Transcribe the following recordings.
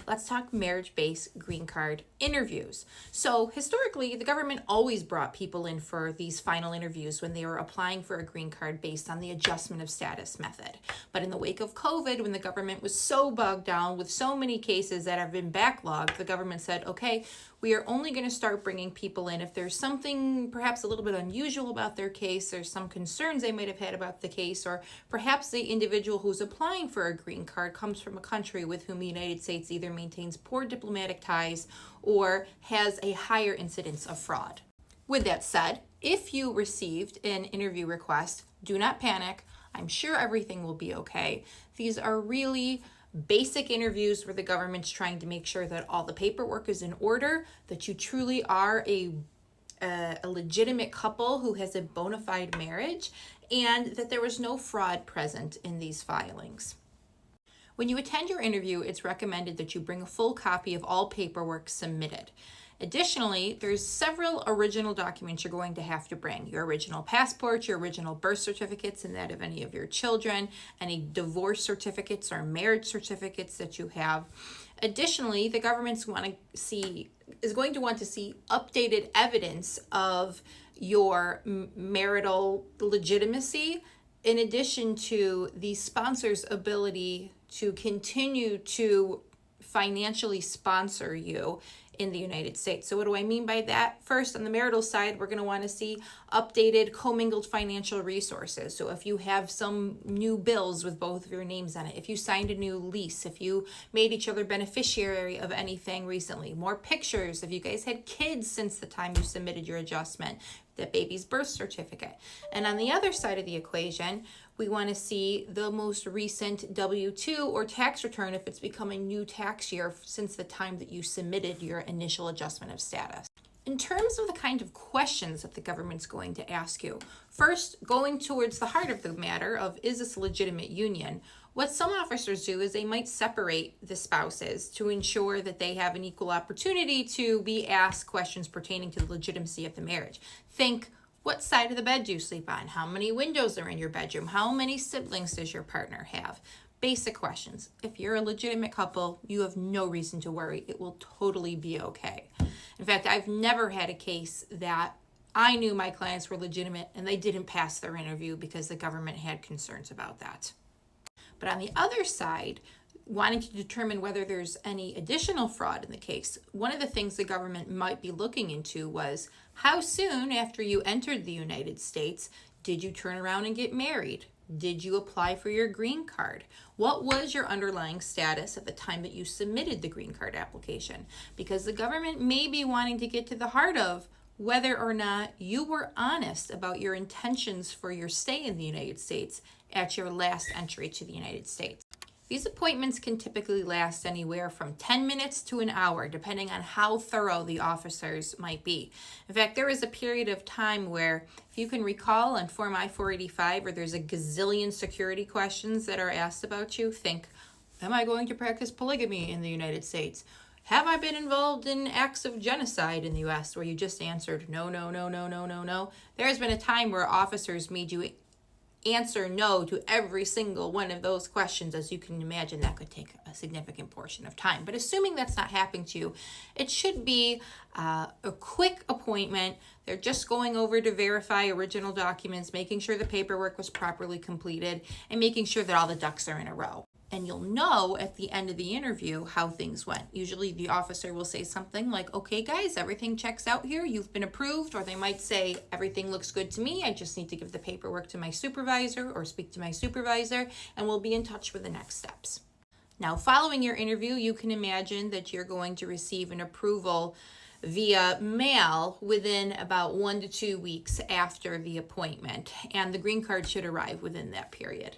let's talk marriage-based green card interviews. So historically, the government always brought people in for these final interviews when they were applying for a green card based on the adjustment of status method. But in the wake of COVID, when the government was so bogged down with so many cases that have been backlogged, the government said, okay, we are only going to start bringing people in if there's something perhaps a little bit unusual about their case, or some concerns they might have had about the case, or perhaps the individual who's applying for a green card comes from a country with whom the United States either maintains poor diplomatic ties or has a higher incidence of fraud. With that said, if you received an interview request, do not panic. I'm sure everything will be okay. These are really basic interviews where the government's trying to make sure that all the paperwork is in order, that you truly are a legitimate couple who has a bona fide marriage, and that there was no fraud present in these filings. When you attend your interview, it's recommended that you bring a full copy of all paperwork submitted. Additionally, there's several original documents you're going to have to bring. Your original passport, your original birth certificates, and that of any of your children, any divorce certificates or marriage certificates that you have. Additionally, the government's is going to want to see updated evidence of your marital legitimacy, in addition to the sponsor's ability to continue to financially sponsor you in the United States. So what do I mean by that? First, on the marital side, we're going to want to see updated commingled financial resources. So if you have some new bills with both of your names on it, if you signed a new lease, if you made each other beneficiary of anything recently, more pictures, if you guys had kids since the time you submitted your adjustment, that baby's birth certificate. And on the other side of the equation, we want to see the most recent W-2 or tax return if it's become a new tax year since the time that you submitted your initial adjustment of status. In terms of the kind of questions that the government's going to ask you, first, going towards the heart of the matter of, is this a legitimate union? What some officers do is they might separate the spouses to ensure that they have an equal opportunity to be asked questions pertaining to the legitimacy of the marriage. Think, what side of the bed do you sleep on? How many windows are in your bedroom? How many siblings does your partner have? Basic questions. If you're a legitimate couple, you have no reason to worry. It will totally be okay. In fact, I've never had a case that I knew my clients were legitimate and they didn't pass their interview because the government had concerns about that. But on the other side, wanting to determine whether there's any additional fraud in the case, one of the things the government might be looking into was, how soon after you entered the United States did you turn around and get married? Did you apply for your green card? What was your underlying status at the time that you submitted the green card application? Because the government may be wanting to get to the heart of whether or not you were honest about your intentions for your stay in the United States at your last entry to the United States. These appointments can typically last anywhere from 10 minutes to an hour, depending on how thorough the officers might be. In fact, there is a period of time where, if you can recall on Form I-485, where there's a gazillion security questions that are asked about you, think, am I going to practice polygamy in the United States? Have I been involved in acts of genocide in the U.S., where you just answered no, no, no, no, no, no, no? There has been a time where officers made you answer no to every single one of those questions. As you can imagine, that could take a significant portion of time. But assuming that's not happening to you, it should be a quick appointment. They're just going over to verify original documents, making sure the paperwork was properly completed, and making sure that all the ducks are in a row. And you'll know at the end of the interview how things went. Usually the officer will say something like, okay guys, everything checks out here, you've been approved. Or they might say, everything looks good to me, I just need to give the paperwork to my supervisor or speak to my supervisor, and we'll be in touch with the next steps. Now, following your interview, you can imagine that you're going to receive an approval via mail within about 1 to 2 weeks after the appointment, and the green card should arrive within that period.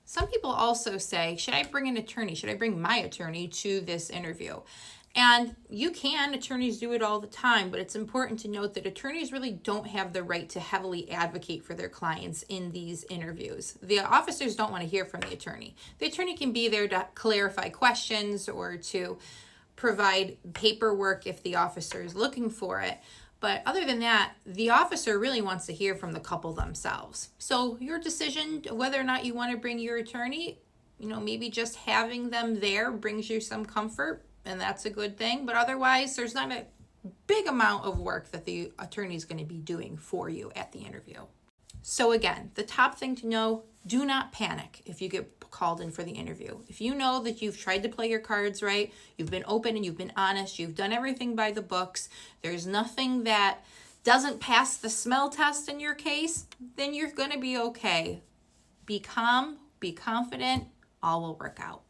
Some people also say, should I bring an attorney? Should I bring my attorney to this interview? And you can, attorneys do it all the time, but it's important to note that attorneys really don't have the right to heavily advocate for their clients in these interviews. The officers don't want to hear from the attorney. The attorney can be there to clarify questions or to provide paperwork if the officer is looking for it. But other than that, the officer really wants to hear from the couple themselves. So your decision whether or not you want to bring your attorney maybe just having them there brings you some comfort, and that's a good thing. But otherwise, there's not a big amount of work that the attorney is going to be doing for you at the interview. So again, the top thing to know, do not panic if you get called in for the interview. If you know that you've tried to play your cards right, you've been open and you've been honest, you've done everything by the books, there's nothing that doesn't pass the smell test in your case, then you're going to be okay. Be calm, be confident, all will work out.